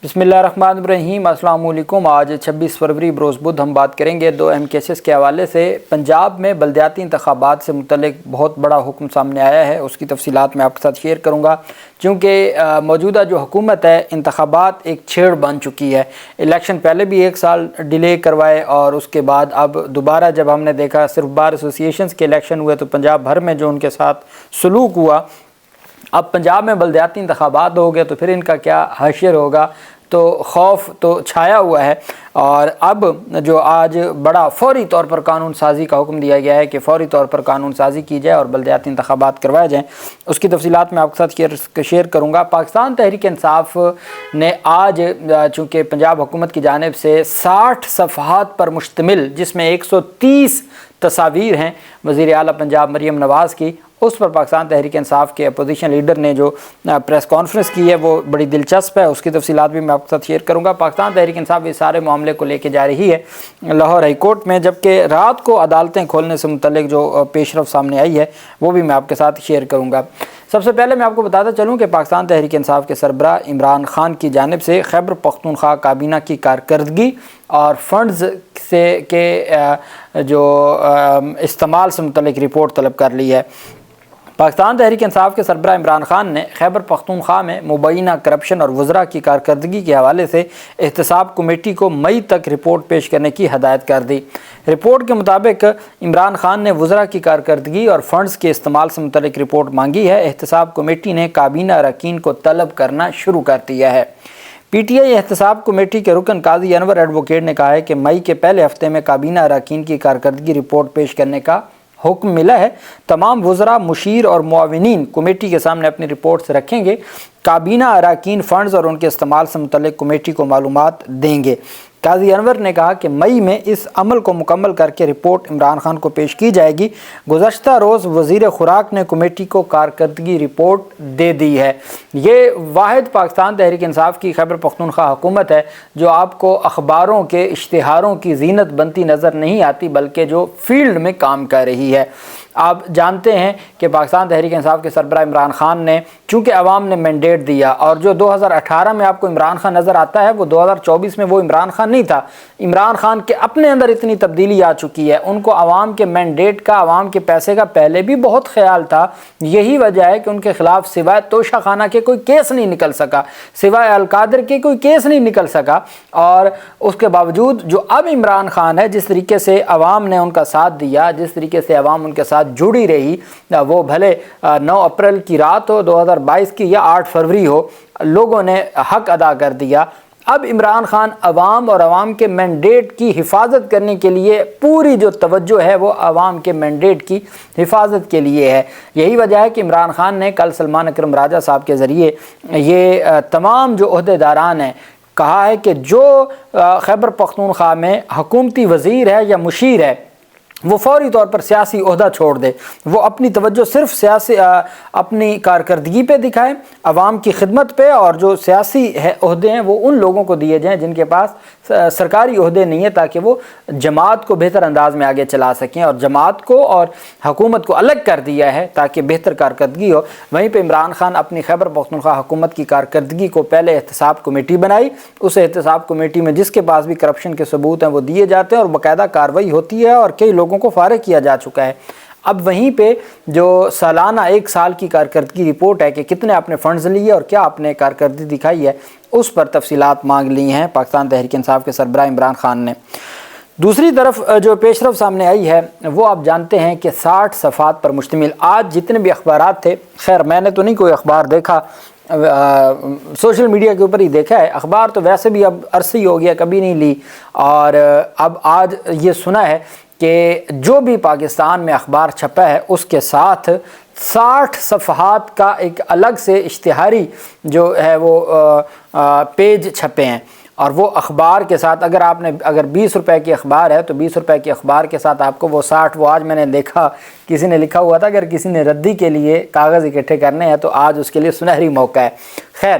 بسم اللہ الرحمن الرحیم۔ السلام علیکم۔ آج 26 فروری بروز بدھ ہم بات کریں گے 2 اہم کیسز کے حوالے سے۔ پنجاب میں بلدیاتی انتخابات سے متعلق بہت بڑا حکم سامنے آیا ہے، اس کی تفصیلات میں آپ کے ساتھ شیئر کروں گا، چونکہ موجودہ جو حکومت ہے انتخابات ایک چھیڑ بن چکی ہے۔ الیکشن پہلے بھی 1 سال ڈیلے کروائے اور اس کے بعد اب دوبارہ جب ہم نے دیکھا صرف بار ایسوسیشنز کے الیکشن ہوئے تو پنجاب بھر میں جو ان کے ساتھ سلوک ہوا، اب پنجاب میں بلدیاتی انتخابات ہو گئے تو پھر ان کا کیا حشر ہوگا، تو خوف تو چھایا ہوا ہے۔ اور اب جو آج بڑا فوری طور پر قانون سازی کا حکم دیا گیا ہے کہ فوری طور پر قانون سازی کی جائے اور بلدیاتی انتخابات کروائے جائیں، اس کی تفصیلات میں آپ کے ساتھ شیئر کروں گا۔ پاکستان تحریک انصاف نے آج چونکہ پنجاب حکومت کی جانب سے 60 صفحات پر مشتمل، جس میں 130 تصاویر ہیں وزیر اعلیٰ پنجاب مریم نواز کی، اس پر پاکستان تحریک انصاف کے اپوزیشن لیڈر نے جو پریس کانفرنس کی ہے وہ بڑی دلچسپ ہے، اس کی تفصیلات بھی میں آپ کے ساتھ شیئر کروں گا۔ پاکستان تحریک انصاف اس سارے معاملے کو لے کے جا رہی ہے لاہور ہائی کورٹ میں، جبکہ رات کو عدالتیں کھولنے سے متعلق جو پیش رفت سامنے آئی ہے وہ بھی میں آپ کے ساتھ شیئر کروں گا۔ سب سے پہلے میں آپ کو بتاتا چلوں کہ پاکستان تحریک انصاف کے سربراہ عمران خان کی جانب سے خیبر پختونخوا کابینہ کی کارکردگی اور فنڈز کے جو استعمال سے متعلق رپورٹ طلب کر لی ہے۔ پاکستان تحریک انصاف کے سربراہ عمران خان نے خیبر پختونخوا میں مبینہ کرپشن اور وزراء کی کارکردگی کے حوالے سے احتساب کمیٹی کو مئی تک رپورٹ پیش کرنے کی ہدایت کر دی۔ رپورٹ کے مطابق عمران خان نے وزراء کی کارکردگی اور فنڈز کے استعمال سے متعلق رپورٹ مانگی ہے۔ احتساب کمیٹی نے کابینہ اراکین کو طلب کرنا شروع کر دیا ہے۔ پی ٹی آئی احتساب کمیٹی کے رکن قاضی انور ایڈوکیٹ نے کہا ہے کہ مئی کے پہلے ہفتے میں کابینہ اراکین کی کارکردگی رپورٹ پیش کرنے کا حکم ملا ہے۔ تمام وزراء، مشیر اور معاونین کمیٹی کے سامنے اپنی رپورٹس رکھیں گے۔ کابینہ اراکین فنڈز اور ان کے استعمال سے متعلق کمیٹی کو معلومات دیں گے۔ قاضی انور نے کہا کہ مئی میں اس عمل کو مکمل کر کے رپورٹ عمران خان کو پیش کی جائے گی۔ گزشتہ روز وزیر خوراک نے کمیٹی کو کارکردگی رپورٹ دے دی ہے۔ یہ واحد پاکستان تحریک انصاف کی خیبر پختونخوا حکومت ہے جو آپ کو اخباروں کے اشتہاروں کی زینت بنتی نظر نہیں آتی، بلکہ جو فیلڈ میں کام کر رہی ہے۔ آپ جانتے ہیں کہ پاکستان تحریک انصاف کے سربراہ عمران خان نے چونکہ عوام نے مینڈیٹ دیا، اور جو 2018 میں آپ کو عمران خان نظر آتا ہے وہ 2024 میں وہ عمران خان نہیں تھا۔ عمران خان کے اپنے اندر اتنی تبدیلی آ چکی ہے، ان کو عوام کے مینڈیٹ کا، عوام کے پیسے کا پہلے بھی بہت خیال تھا۔ یہی وجہ ہے کہ ان کے خلاف سوائے توشہ خانہ کے کوئی کیس نہیں نکل سکا، سوائے القادر کے کوئی کیس نہیں نکل سکا، اور اس کے باوجود جو اب عمران خان ہے، جس طریقے سے عوام نے ان کا ساتھ دیا، جس طریقے سے عوام ان کے ساتھ جڑی رہی، وہ بھلے 9 اپریل کی رات ہو 2022 کی یا 8 فروری ہو، لوگوں نے حق ادا کر دیا۔ اب عمران خان عوام اور عوام کے مینڈیٹ کی حفاظت کرنے کے لیے پوری جو توجہ ہے وہ عوام کے مینڈیٹ کی حفاظت کے لیے ہے۔ یہی وجہ ہے کہ عمران خان نے کل سلمان اکرم راجہ صاحب کے ذریعے یہ تمام جو عہدیداران ہیں کہا ہے کہ جو خیبر پختونخوا میں حکومتی وزیر ہے یا مشیر ہے وہ فوری طور پر سیاسی عہدہ چھوڑ دے، وہ اپنی توجہ صرف اپنی کارکردگی پہ دکھائے، عوام کی خدمت پہ، اور جو سیاسی عہدے ہیں وہ ان لوگوں کو دیے جائیں جن کے پاس سرکاری عہدے نہیں ہیں، تاکہ وہ جماعت کو بہتر انداز میں آگے چلا سکیں، اور جماعت کو اور حکومت کو الگ کر دیا ہے تاکہ بہتر کارکردگی ہو۔ وہیں پہ عمران خان اپنی خیبر پختونخوا حکومت کی کارکردگی کو پہلے احتساب کمیٹی بنائی، اس احتساب کمیٹی میں جس کے پاس بھی کرپشن کے ثبوت ہیں وہ دیے جاتے ہیں اور باقاعدہ کارروائی ہوتی ہے، اور کئی لوگوں کو فارغ کیا جا چکا ہے۔ اب وہیں پہ جو سالانہ 1 سال کی کارکردگی رپورٹ ہے کہ کتنے آپ نے فنڈز لیے اور کیا آپ نے کارکردگی دکھائی ہے، اس پر تفصیلات مانگ لی ہیں پاکستان تحریک انصاف کے سربراہ عمران خان نے۔ دوسری طرف جو پیش رفت سامنے آئی ہے وہ آپ جانتے ہیں کہ 60 صفحات پر مشتمل آج جتنے بھی اخبارات تھے، خیر میں نے تو نہیں کوئی اخبار دیکھا، سوشل میڈیا کے اوپر ہی دیکھا ہے، اخبار تو ویسے بھی اب عرصی ہو گیا کبھی نہیں لی، اور اب آج یہ سنا ہے کہ جو بھی پاکستان میں اخبار چھپا ہے اس کے ساتھ 60 صفحات کا ایک الگ سے اشتہاری جو ہے وہ پیج چھپے ہیں، اور وہ اخبار کے ساتھ اگر 20 روپے کی اخبار ہے تو 20 روپے کی اخبار کے ساتھ آپ کو وہ 60، وہ آج میں نے دیکھا کسی نے لکھا ہوا تھا اگر کسی نے ردی کے لیے کاغذ اکٹھے کرنے ہیں تو آج اس کے لیے سنہری موقع ہے۔ خیر،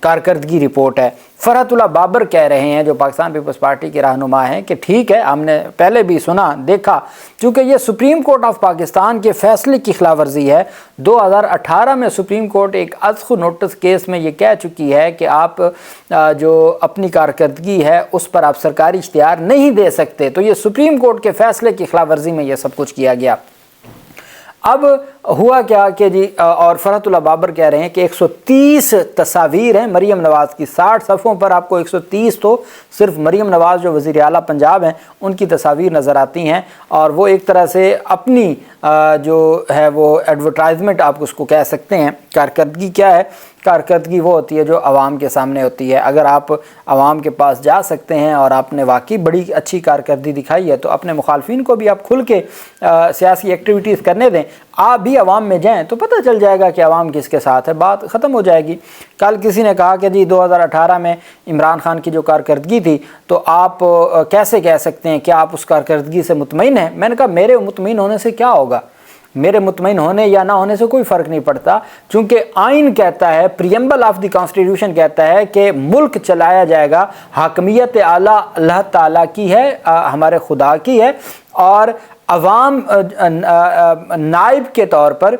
کارکردگی رپورٹ ہے۔ فرحت اللہ بابر کہہ رہے ہیں جو پاکستان پیپلز پارٹی کے رہنما ہیں کہ ٹھیک ہے، ہم نے پہلے بھی سنا دیکھا، چونکہ یہ سپریم کورٹ آف پاکستان کے فیصلے کی خلاف ورزی ہے۔ 2018 میں سپریم کورٹ ایک ازخ نوٹس کیس میں یہ کہہ چکی ہے کہ آپ جو اپنی کارکردگی ہے اس پر آپ سرکاری اشتہار نہیں دے سکتے، تو یہ سپریم کورٹ کے فیصلے کی خلاف ورزی میں یہ سب کچھ کیا گیا۔ اب ہوا کیا کہ جی، اور فرحت اللہ بابر کہہ رہے ہیں کہ 130 تصاویر ہیں مریم نواز کی، 60 صفحوں پر آپ کو 130 تو صرف مریم نواز جو وزیر اعلیٰ پنجاب ہیں ان کی تصاویر نظر آتی ہیں، اور وہ ایک طرح سے اپنی جو ہے وہ ایڈورٹائزمنٹ آپ اس کو کہہ سکتے ہیں۔ کارکردگی کیا ہے؟ کارکردگی وہ ہوتی ہے جو عوام کے سامنے ہوتی ہے۔ اگر آپ عوام کے پاس جا سکتے ہیں اور آپ نے واقعی بڑی اچھی کارکردگی دکھائی ہے تو اپنے مخالفین کو بھی آپ کھل کے سیاسی ایکٹیویٹیز کرنے دیں، آپ بھی عوام میں جائیں تو پتہ چل جائے گا کہ عوام کس کے ساتھ ہے، بات ختم ہو جائے گی۔ کل کسی نے کہا کہ جی 2018 میں عمران خان کی جو کارکردگی تھی تو آپ کیسے کہہ سکتے ہیں کہ آپ اس کارکردگی سے مطمئن ہیں؟ میں نے کہا میرے مطمئن ہونے سے کیا ہوگا، میرے مطمئن ہونے یا نہ ہونے سے کوئی فرق نہیں پڑتا، چونکہ آئین کہتا ہے، پریمبل آف دی کانسٹیٹیوشن کہتا ہے کہ ملک چلایا جائے گا، حاکمیت اعلیٰ اللہ تعالیٰ کی ہے، ہمارے خدا کی ہے، اور عوام نائب کے طور پر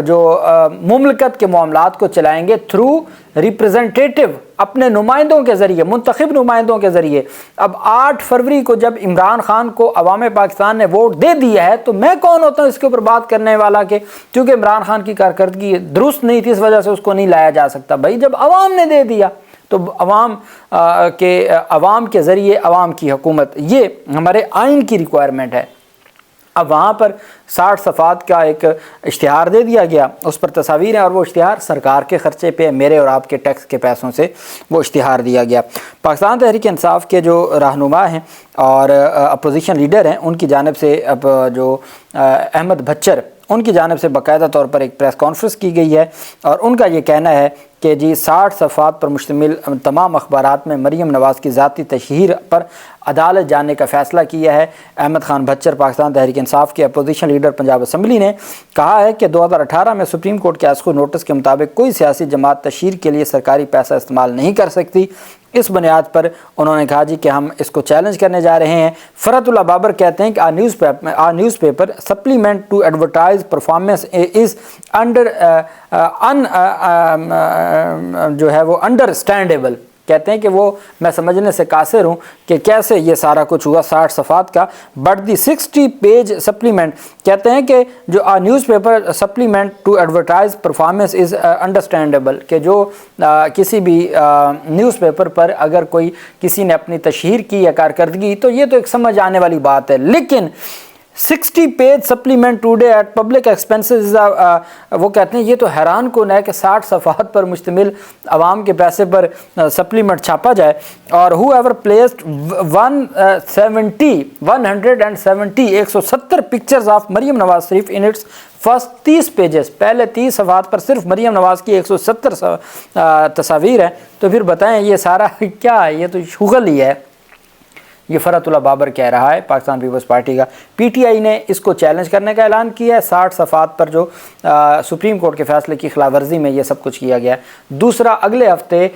جو مملکت کے معاملات کو چلائیں گے تھرو ریپریزنٹیٹیو، اپنے نمائندوں کے ذریعے، منتخب نمائندوں کے ذریعے۔ اب 8 فروری کو جب عمران خان کو عوام پاکستان نے ووٹ دے دیا ہے تو میں کون ہوتا ہوں اس کے اوپر بات کرنے والا کہ کیونکہ عمران خان کی کارکردگی درست نہیں تھی اس وجہ سے اس کو نہیں لایا جا سکتا۔ بھائی جب عوام نے دے دیا تو عوام کے ذریعے عوام کی حکومت، یہ ہمارے آئین کی ریکوائرمنٹ ہے۔ اب وہاں پر 60 صفحات کا ایک اشتہار دے دیا گیا، اس پر تصاویر ہیں، اور وہ اشتہار سرکار کے خرچے پہ، میرے اور آپ کے ٹیکس کے پیسوں سے وہ اشتہار دیا گیا۔ پاکستان تحریک انصاف کے جو رہنما ہیں اور اپوزیشن لیڈر ہیں ان کی جانب سے اب جو احمد بھچر، ان کی جانب سے باقاعدہ طور پر ایک پریس کانفرنس کی گئی ہے، اور ان کا یہ کہنا ہے کہ جی 60 صفحات پر مشتمل تمام اخبارات میں مریم نواز کی ذاتی تشہیر پر عدالت جانے کا فیصلہ کیا ہے۔ احمد خان بھچر، پاکستان تحریک انصاف کے اپوزیشن لیڈر پنجاب اسمبلی، نے کہا ہے کہ 2018 میں سپریم کورٹ کے ازخ نوٹس کے مطابق کوئی سیاسی جماعت تشہیر کے لیے سرکاری پیسہ استعمال نہیں کر سکتی۔ اس بنیاد پر انہوں نے کہا جی کہ ہم اس کو چیلنج کرنے جا رہے ہیں۔ فرحت اللہ بابر کہتے ہیں کہ newspaper supplement to advertise performance is جو ہے وہ انڈرسٹینڈیبل، کہتے ہیں کہ وہ میں سمجھنے سے قاصر ہوں کہ کیسے یہ سارا کچھ ہوا 60 صفحات کا۔ بٹ دی 60 پیج سپلیمنٹ، کہتے ہیں کہ جو newspaper supplement to advertise performance is understandable, کہ جو کسی بھی نیوز پیپر پر اگر کوئی کسی نے اپنی تشہیر کی یا کارکردگی تو یہ تو ایک سمجھ آنے والی بات ہے، لیکن 60 page supplement today at public expenses, وہ کہتے ہیں یہ تو حیران کن ہے کہ 60 صفحات پر مشتمل عوام کے پیسے پر سپلیمنٹ چھاپا جائے۔ اور whoever placed 170 pictures of Maryam Nawaz Sharif in its first 30 pages, پہلے 30 صفحات پر صرف مریم نواز کی 170 تصاویر ہیں، تو پھر بتائیں یہ سارا کیا ہے؟ یہ تو شغل ہی ہے۔ یہ فرحت اللہ بابر کہہ رہا ہے، پاکستان پیپلز پارٹی کا۔ پی ٹی آئی نے اس کو چیلنج کرنے کا اعلان کیا ہے، 60 صفحات پر جو سپریم کورٹ کے فیصلے کی خلاف ورزی میں یہ سب کچھ کیا گیا ہے۔ دوسرا، اگلے ہفتے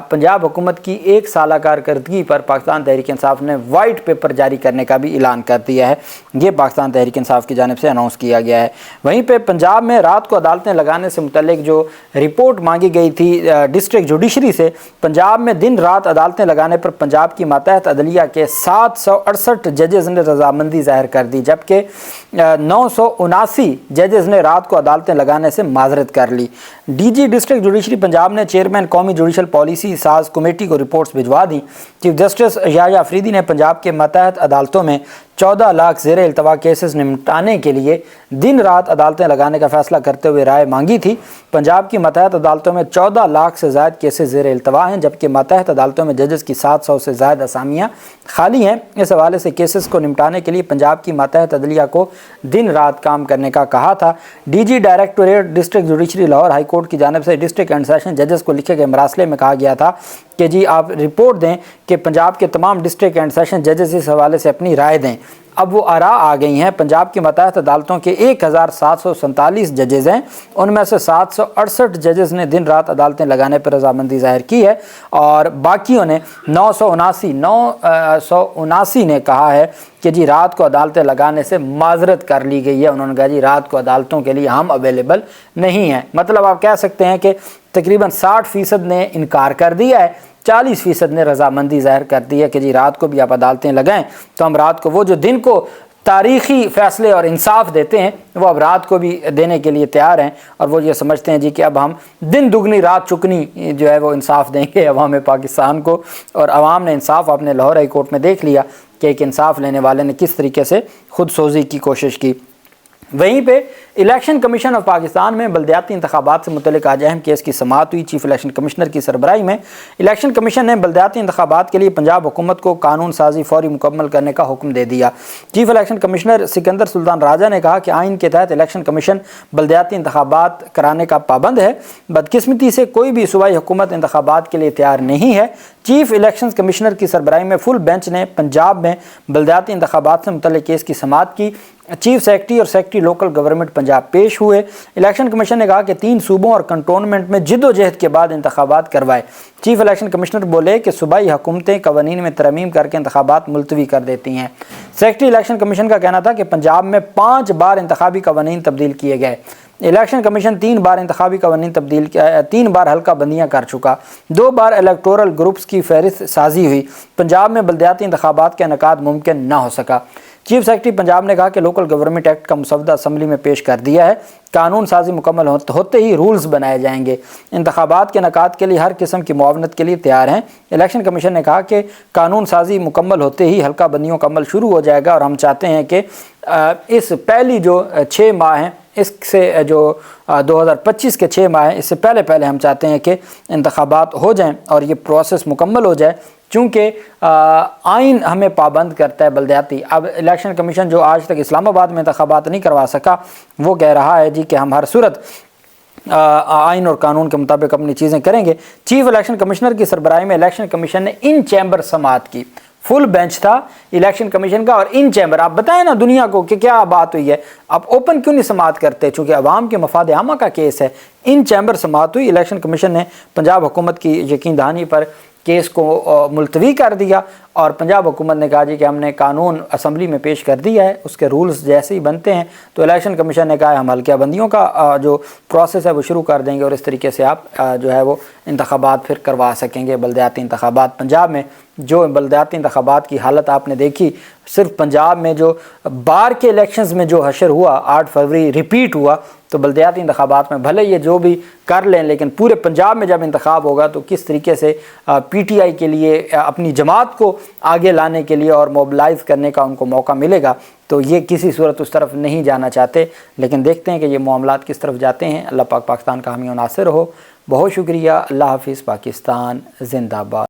پنجاب حکومت کی 1 سالہ کارکردگی پر پاکستان تحریک انصاف نے وائٹ پیپر جاری کرنے کا بھی اعلان کر دیا ہے، یہ پاکستان تحریک انصاف کی جانب سے اناؤنس کیا گیا ہے۔ وہیں پہ پنجاب میں رات کو عدالتیں لگانے سے متعلق جو رپورٹ مانگی گئی تھی ڈسٹرکٹ جوڈیشری سے، پنجاب میں دن رات عدالتیں لگانے پر پنجاب کی ماتحت عدلیہ کے 768 ججز نے رضامندی ظاہر کر دی، جبکہ 979 ججز نے رات کو عدالتیں لگانے سے معذرت کر لی۔ D G district judiciary Punjab نے چیئرمین قومی جوڈیشل پالیسی ساز کمیٹی کو رپورٹس بھجوا دیں۔ چیف جسٹس یحییٰ افریدی نے پنجاب کے ماتحت عدالتوں میں 14 لاکھ زیر التوا کیسز نمٹانے کے لیے دن رات عدالتیں لگانے کا فیصلہ کرتے ہوئے رائے مانگی تھی۔ پنجاب کی ماتحت عدالتوں میں 14 لاکھ سے زائد کیسز زیر التوا ہیں، جبکہ ماتحت عدالتوں میں ججز کی 700 سے زائد اسامیاں خالی ہیں۔ اس حوالے سے کیسز کو نمٹانے کے لیے پنجاب کی ماتحت عدلیہ کو دن رات کام کرنے کا کہا تھا۔ D G directorate district judiciary Lahore high court کی جانب سے ڈسٹرکٹ اینڈ سیشن ججز کو لکھے گئے مراسلے میں کہا گیا تھا کہ جی آپ رپورٹ دیں کہ پنجاب کے تمام ڈسٹرکٹ اینڈ سیشن ججز اس حوالے سے اپنی رائے دیں۔ اب وہ آراء آ گئی ہیں۔ پنجاب کی متعدد عدالتوں کے 1747 ججز ہیں، ان میں سے 768 ججز نے دن رات عدالتیں لگانے پر رضامندی ظاہر کی ہے، اور باقیوں نے 979 نے کہا ہے کہ جی رات کو عدالتیں لگانے سے معذرت کر لی گئی ہے۔ انہوں نے کہا جی رات کو عدالتوں کے لیے ہم اویلیبل نہیں ہیں۔ مطلب آپ کہہ سکتے ہیں کہ تقریباً 60% نے انکار کر دیا ہے، 40% نے رضامندی ظاہر کر دی ہے کہ جی رات کو بھی آپ عدالتیں لگائیں تو ہم رات کو وہ جو دن کو تاریخی فیصلے اور انصاف دیتے ہیں وہ اب رات کو بھی دینے کے لیے تیار ہیں، اور وہ یہ سمجھتے ہیں جی کہ اب ہم دن دگنی رات چکنی جو ہے وہ انصاف دیں گے عوام پاکستان کو۔ اور عوام نے انصاف اپنے لاہور ہائی کورٹ میں دیکھ لیا کہ ایک انصاف لینے والے نے کس طریقے سے خود سوزی کی کوشش کی۔ وہیں پہ الیکشن کمیشن آف پاکستان میں بلدیاتی انتخابات سے متعلق آج اہم کیس کی سماعت ہوئی۔ چیف الیکشن کمشنر کی سربراہی میں الیکشن کمیشن نے بلدیاتی انتخابات کے لیے پنجاب حکومت کو قانون سازی فوری مکمل کرنے کا حکم دے دیا۔ چیف الیکشن کمشنر سکندر سلطان راجہ نے کہا کہ آئین کے تحت الیکشن کمیشن بلدیاتی انتخابات کرانے کا پابند ہے، بدقسمتی سے کوئی بھی صوبائی حکومت انتخابات کے لیے تیار نہیں ہے۔ چیف الیکشن کمشنر کی سربراہی میں فل بینچ نے پنجاب میں بلدیاتی انتخابات سے متعلق کیس کی سماعت کی۔ چیف سیکرٹری اور سیکرٹری لوکل گورنمنٹ پنجاب پیش ہوئے۔ الیکشن کمیشن نے کہا کہ 3 صوبوں اور کنٹونمنٹ میں جد و جہد کے بعد انتخابات کروائے۔ چیف الیکشن کمشنر بولے کہ صوبائی حکومتیں قوانین میں ترمیم کر کے انتخابات ملتوی کر دیتی ہیں۔ سیکرٹری الیکشن کمیشن کا کہنا تھا کہ پنجاب میں 5 بار انتخابی قوانین تبدیل کیے گئے۔ الیکشن کمیشن 3 بار انتخابی قوانین 3 بار حلقہ بندیاں کر چکا، 2 بار الیکٹورل گروپس کی فہرست سازی ہوئی۔ پنجاب میں بلدیاتی انتخابات کا انعقاد ممکن نہ ہو سکا۔ چیف سیکرٹری پنجاب نے کہا کہ لوکل گورنمنٹ ایکٹ کا مسودہ اسمبلی میں پیش کر دیا ہے، قانون سازی مکمل ہوتے ہی رولز بنائے جائیں گے۔ انتخابات کے انعقاد کے لیے ہر قسم کی معاونت کے لیے تیار ہیں۔ الیکشن کمیشن نے کہا کہ قانون سازی مکمل ہوتے ہی حلقہ بندیوں کا عمل شروع ہو جائے گا، اور ہم چاہتے ہیں کہ اس پہلی جو 6 ماہ ہیں، اس سے جو 2025 کے 6 ماہ ہیں، اس سے پہلے ہم چاہتے ہیں کہ انتخابات ہو جائیں اور یہ پروسیس مکمل ہو جائے، چونکہ آئین ہمیں پابند کرتا ہے بلدیاتی۔ اب الیکشن کمیشن جو آج تک اسلام آباد میں انتخابات نہیں کروا سکا، وہ کہہ رہا ہے جی کہ ہم ہر صورت آئین اور قانون کے مطابق اپنی چیزیں کریں گے۔ چیف الیکشن کمشنر کی سربراہی میں الیکشن کمیشن نے ان چیمبر سماعت کی۔ فل بینچ تھا الیکشن کمیشن کا، اور ان چیمبر، آپ بتائیں نا دنیا کو کہ کیا بات ہوئی ہے، آپ اوپن کیوں نہیں سماعت کرتے؟ چونکہ عوام کے مفاد عامہ کا کیس ہے۔ ان چیمبر سماعت ہوئی۔ الیکشن کمیشن نے پنجاب حکومت کی یقین دہانی پر کیس کو ملتوی کر دیا، اور پنجاب حکومت نے کہا جی کہ ہم نے قانون اسمبلی میں پیش کر دیا ہے، اس کے رولز جیسے ہی بنتے ہیں تو الیکشن کمیشن نے کہا ہے ہم حلقہ بندیوں کا جو پروسیس ہے وہ شروع کر دیں گے، اور اس طریقے سے آپ جو ہے وہ انتخابات پھر کروا سکیں گے بلدیاتی انتخابات پنجاب میں۔ جو بلدیاتی انتخابات کی حالت آپ نے دیکھی، صرف پنجاب میں جو بار کے الیکشنز میں جو حشر ہوا 8 فروری ریپیٹ ہوا، تو بلدیاتی انتخابات میں بھلے یہ جو بھی کر لیں، لیکن پورے پنجاب میں جب انتخاب ہوگا تو کس طریقے سے پی ٹی آئی کے لیے اپنی جماعت کو آگے لانے کے لیے اور موبلائز کرنے کا ان کو موقع ملے گا، تو یہ کسی صورت اس طرف نہیں جانا چاہتے۔ لیکن دیکھتے ہیں کہ یہ معاملات کس طرف جاتے ہیں۔ اللہ پاک پاکستان کا حامی و ناصر ہو۔ بہت شکریہ۔ اللہ حافظ۔ پاکستان زندہ باد۔